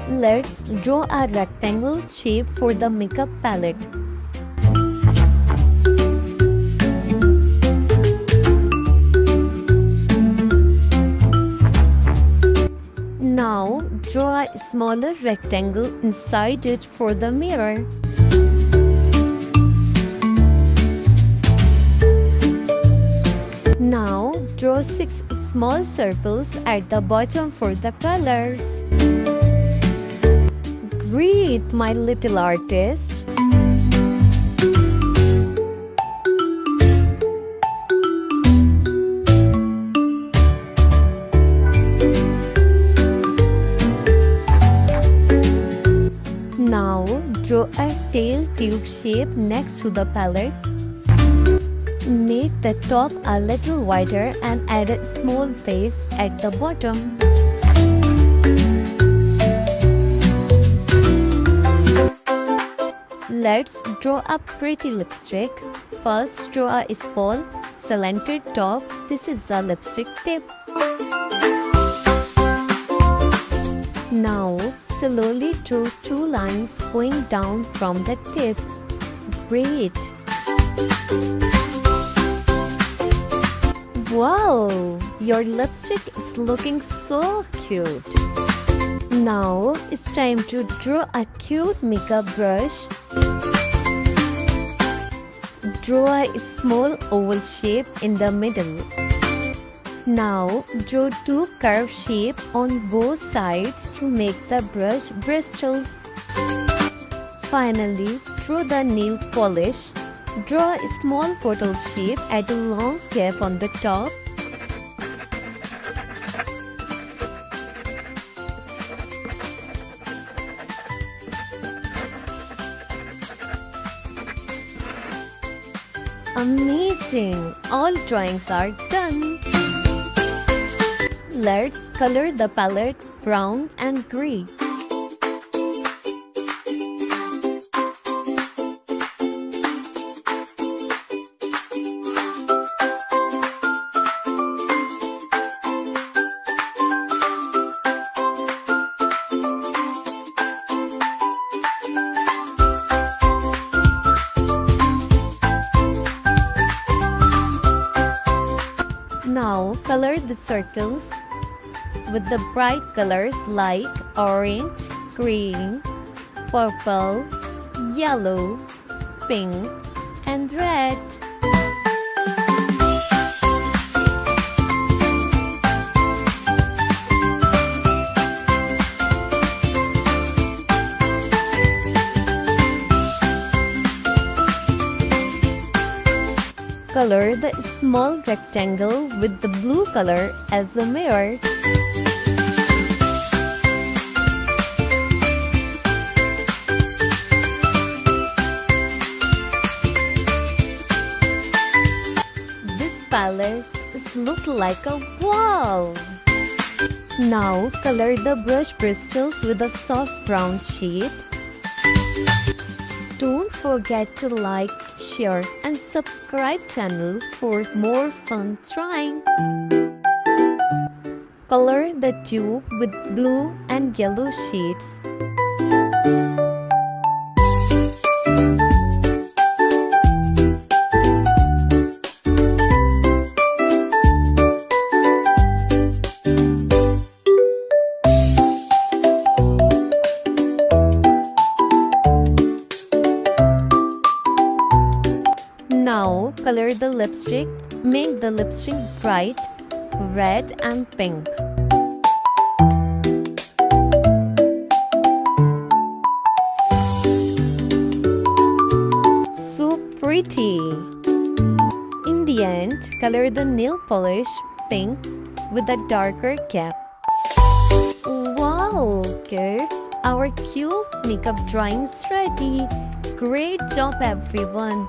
Let's draw a rectangle shape for the makeup palette. Now draw a smaller rectangle inside it for the mirror. Now draw 6 small circles at the bottom for the colors. Great, my little artist! Now draw a tail tube shape next to the palette. Make the top a little wider and add a small base at the bottom. Let's draw a pretty lipstick. First, draw a small, slanted top. This is the lipstick tip. Now, slowly draw 2 lines going down from the tip. Great! Wow! Your lipstick is looking so cute. Now, it's time to draw a cute makeup brush. Draw a small oval shape in the middle. Now, draw 2 curved shapes on both sides to make the brush bristles. Finally, draw the nail polish. Draw a small bottle shape, add a long cap on the top. Amazing! All drawings are done. Let's color the palette brown and grey. Now color the circles with the bright colors like orange, green, purple, yellow, pink, and red. Color the small rectangle with the blue color as a mirror. This palette looks like a wall. Now color the brush bristles with a soft brown shade. Don't forget to like, share and subscribe channel for more fun trying. Color the tube with blue and yellow shades. Now color the lipstick. Make the lipstick bright, red and pink. So pretty! In the end, color the nail polish pink with a darker cap. Wow, kids! Our cute makeup drawing is ready. Great job, everyone!